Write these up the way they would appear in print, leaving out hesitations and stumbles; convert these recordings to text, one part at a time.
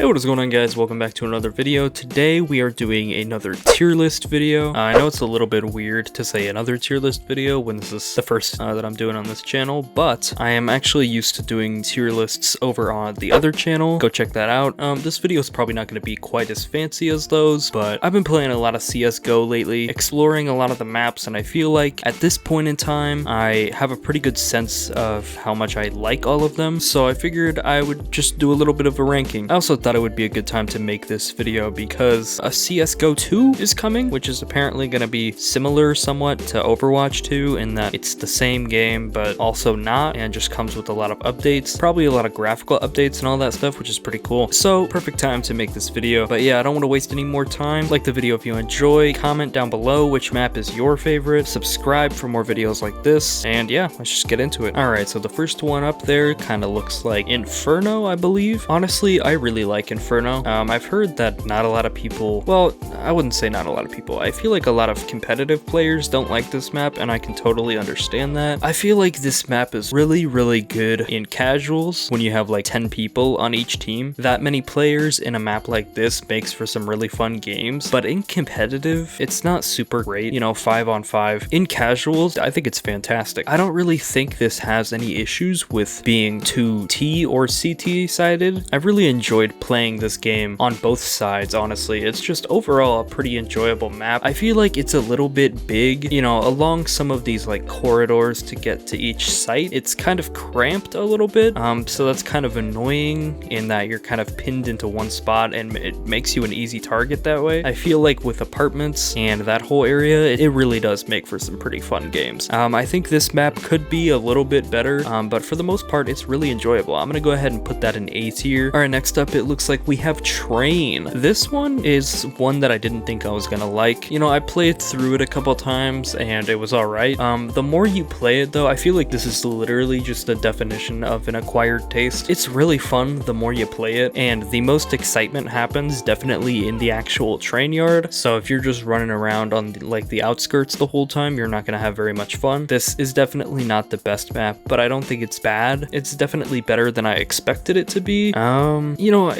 Hey, what is going on, guys? Welcome back to another video. Today we are doing another tier list video. I know it's a little bit weird to say another tier list video when this is the first that I'm doing on this channel, but I am actually used to doing tier lists over on the other channel. Go check that out. This video is probably not going to be quite as fancy as those, but I've been playing a lot of CSGO lately, exploring a lot of the maps, and I feel like at this point in time, I have a pretty good sense of how much I like all of them, so I figured I would just do a little bit of a ranking. I also thought it would be a good time to make this video because a CSGO 2 is coming, which is apparently going to be similar somewhat to Overwatch 2 in that it's the same game but also not, and just comes with a lot of updates, probably a lot of graphical updates and all that stuff, which is pretty cool. So perfect time to make this video. But yeah, I don't want to waste any more time. Like the video if you enjoy, comment down below which map is your favorite, subscribe for more videos like this, and yeah, let's just get into it. Alright, so the first one up there kind of looks like Inferno, I believe. Honestly, I really like Inferno. I've heard that not a lot of people, well, I wouldn't say not a lot of people, I feel like a lot of competitive players don't like this map, and I can totally understand that. I feel like this map is really good in casuals when you have like 10 people on each team. That many players in a map like this makes for some really fun games, but in competitive, it's not super great, you know, 5-on-5. In casuals, I think it's fantastic. I don't really think this has any issues with being too T or CT sided. I've really enjoyed playing this game on both sides, honestly. It's just overall a pretty enjoyable map. I feel like it's a little bit big, you know, along some of these like corridors to get to each site. It's kind of cramped a little bit, so that's kind of annoying in that you're kind of pinned into one spot and it makes you an easy target that way. I feel like with apartments and that whole area, it really does make for some pretty fun games. I think this map could be a little bit better, but for the most part, it's really enjoyable. I'm gonna go ahead and put that in A tier. All right, next up, it looks like we have Train. This one is one that I didn't think I was gonna like. You know, I played through it a couple times and it was all right. The more you play it though, I feel like this is literally just the definition of an acquired taste. It's really fun the more you play it, and the most excitement happens definitely in the actual train yard. So if you're just running around on like the outskirts the whole time, you're not gonna have very much fun. This is definitely not the best map, but I don't think it's bad. It's definitely better than I expected it to be. You know,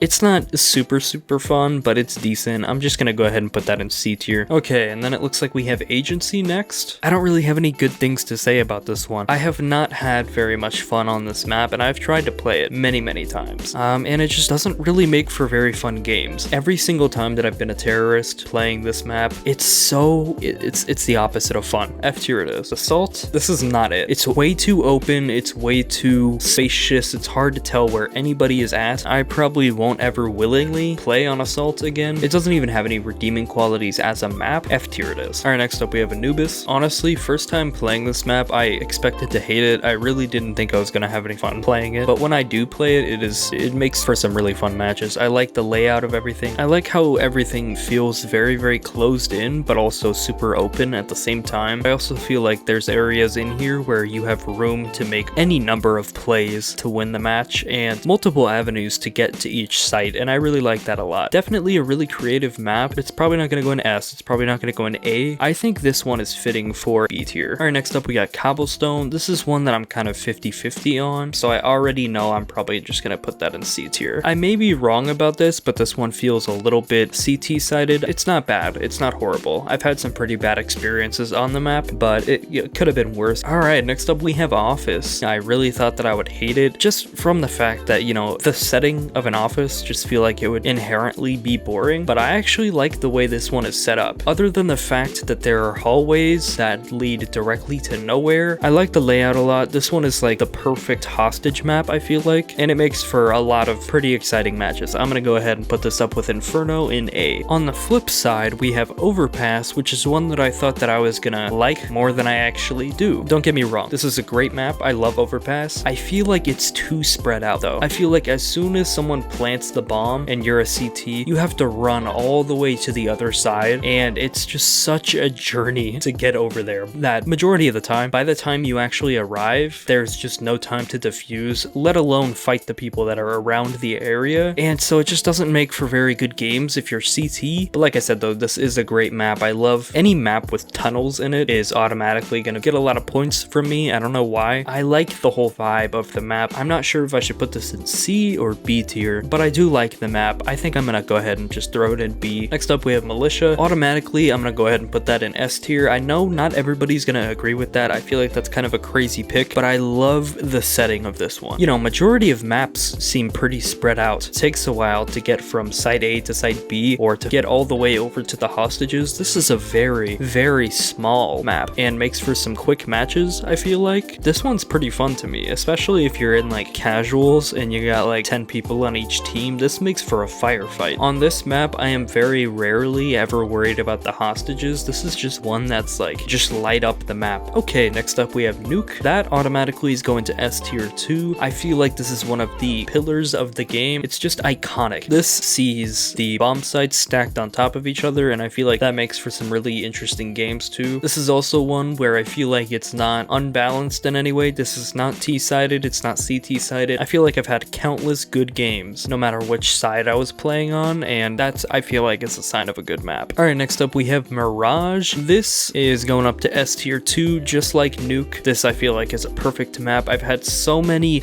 it's not super fun, but it's decent. I'm just gonna go ahead and put that in C tier. Okay, and then it looks like we have Agency next. I don't really have any good things to say about this one. I have not had very much fun on this map, and I've tried to play it many times. And it just doesn't really make for very fun games. Every single time that I've been a terrorist playing this map, it's the opposite of fun. F tier it is. Assault, this is not it. It's way too open, it's way too spacious, it's hard to tell where anybody is at. I probably won't ever willingly play on Assault again. It doesn't even have any redeeming qualities as a map. F tier it is. Alright, next up we have Anubis. Honestly, first time playing this map, I expected to hate it. I really didn't think I was gonna have any fun playing it, but when I do play it, it makes for some really fun matches. I like the layout of everything. I like how everything feels very closed in, but also super open at the same time. I also feel like there's areas in here where you have room to make any number of plays to win the match, and multiple avenues to get to each site, and I really like that a lot. Definitely a really creative map. It's probably not going to go in S, it's probably not going to go in A. I think this one is fitting for B tier. Alright, next up we got Cobblestone. This is one that I'm kind of 50-50 on, so I already know I'm probably just going to put that in C tier. I may be wrong about this, but this one feels a little bit CT sided. It's not bad, it's not horrible. I've had some pretty bad experiences on the map, but it could have been worse. Alright, next up we have Office. I really thought that I would hate it just from the fact that, you know, the setting of an office just feel like it would inherently be boring, but I actually like the way this one is set up. Other than the fact that there are hallways that lead directly to nowhere, I like the layout a lot. This one is like the perfect hostage map, I feel like, and it makes for a lot of pretty exciting matches. I'm gonna go ahead and put this up with Inferno in A. On the flip side, we have Overpass, which is one that I thought that I was gonna like more than I actually do. Don't get me wrong, this is a great map. I love Overpass. I feel like it's too spread out though. I feel like as soon as someone plants the bomb and you're a CT, you have to run all the way to the other side, and it's just such a journey to get over there that majority of the time, by the time you actually arrive, there's just no time to defuse, let alone fight the people that are around the area, and so it just doesn't make for very good games if you're CT. But like I said though, this is a great map. I love any map with tunnels in it is automatically gonna get a lot of points from me. I don't know why. I like the whole vibe of the map. I'm not sure if I should put this in C or B tier, but I do like the map. I think I'm gonna go ahead and just throw it in B. Next up, we have Militia. Automatically, I'm gonna go ahead and put that in S tier. I know not everybody's gonna agree with that. I feel like that's kind of a crazy pick, but I love the setting of this one. You know, majority of maps seem pretty spread out. It takes a while to get from site A to site B, or to get all the way over to the hostages. This is a very, very small map and makes for some quick matches. I feel like this one's pretty fun to me, especially if you're in like casuals and you got like 10 people on each team. This makes for a firefight. On this map, I am very rarely ever worried about the hostages. This is just one that's like just light up the map. Okay, next up we have Nuke. That automatically is going to S tier 2. I feel like this is one of the pillars of the game. It's just iconic. This sees the bomb sites stacked on top of each other, and I feel like that makes for some really interesting games too. This is also one where I feel like it's not unbalanced in any way. This is not T-sided, it's not CT-sided. I feel like I've had countless good games, no matter which side I was playing on, and that's, I feel like, is a sign of a good map. Alright, next up we have Mirage. This is going up to S tier 2, just like Nuke. This, I feel like, is a perfect map. I've had so many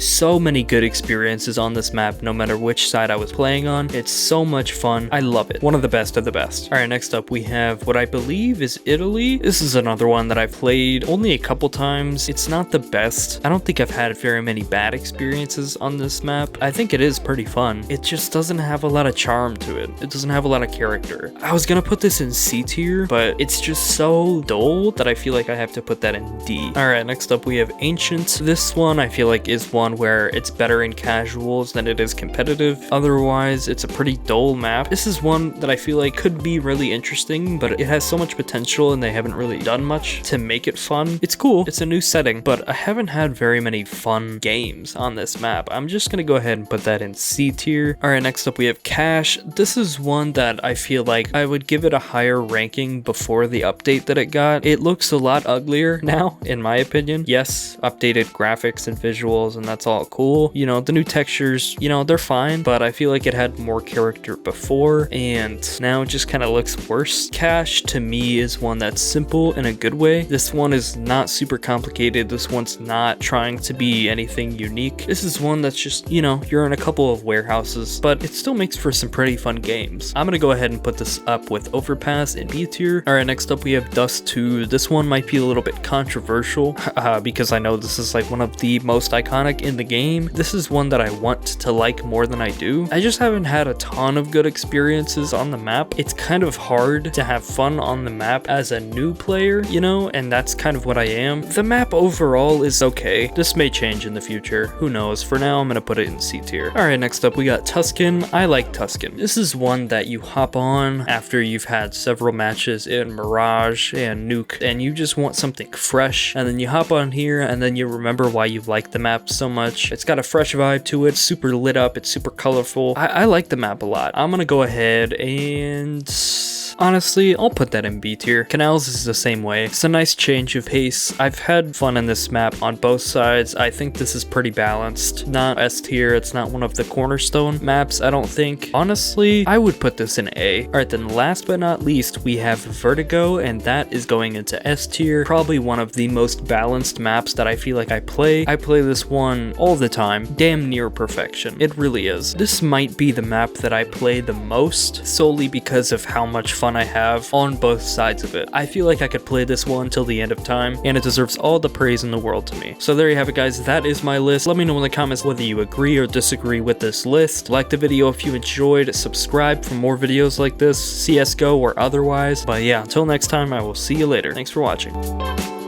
good experiences on this map, no matter which side I was playing on. It's so much fun. I love it. One of the best of the best. Alright, next up we have what I believe is Italy. This is another one that I've played only a couple times. It's not the best. I don't think I've had very many bad experiences on this map. I think it is pretty fun. It just doesn't have a lot of charm to it. It doesn't have a lot of character. I was gonna put this in C tier, but it's just so dull that I feel like I have to put that in D. Alright, next up we have Ancient. This one I feel like is one where it's better in casuals than it is competitive. Otherwise, it's a pretty dull map. This is one that I feel like could be really interesting, but it has so much potential and they haven't really done much to make it fun. It's cool, it's a new setting, but I haven't had very many fun games on this map. I'm just gonna go ahead and put that in C tier. Alright, next up we have Cache. This is one that I feel like I would give it a higher ranking before the update that it got. It looks a lot uglier now, in my opinion. Yes, updated graphics and visuals, and that's all cool. You know, the new textures, you know, they're fine, but I feel like it had more character before, and now it just kind of looks worse. Cache, to me, is one that's simple in a good way. This one is not super complicated. This one's not trying to be anything unique. This is one that's just, you know, you're in a couple of warehouses, but it still makes for some pretty fun games. I'm gonna go ahead and put this up with Overpass in B tier. Alright, next up we have Dust 2. This one might be a little bit controversial because I know this is like one of the most iconic in the game. This is one that I want to like more than I do. I just haven't had a ton of good experiences on the map. It's kind of hard to have fun on the map as a new player, you know, and that's kind of what I am. The map overall is okay. This may change in the future. Who knows? For now, I'm gonna put it in C tier. Alright, next up we got Tuscan. I like Tuscan. This is one that you hop on after you've had several matches in Mirage and Nuke, and you just want something fresh, and then you hop on here and then you remember why you like the map so much. It's got a fresh vibe to it, super lit up, it's super colorful. I like the map a lot. I'm gonna go ahead and honestly, I'll put that in B tier. Canals is the same way. It's a nice change of pace. I've had fun in this map on both sides. I think this is pretty balanced. Not S tier. It's not one of the cornerstone maps, I don't think. Honestly, I would put this in A. Alright, then last but not least, we have Vertigo, and that is going into S tier. Probably one of the most balanced maps that I feel like I play. I play this one all the time. Damn near perfection. It really is. This might be the map that I play the most, solely because of how much fun I have on both sides of it. I feel like I could play this one till the end of time, and it deserves all the praise in the world to me. So there you have it, guys. That is my list. Let me know in the comments whether you agree or disagree with this list. Like the video if you enjoyed, subscribe for more videos like this, CSGO or otherwise. But yeah, until next time, I will see you later. Thanks for watching.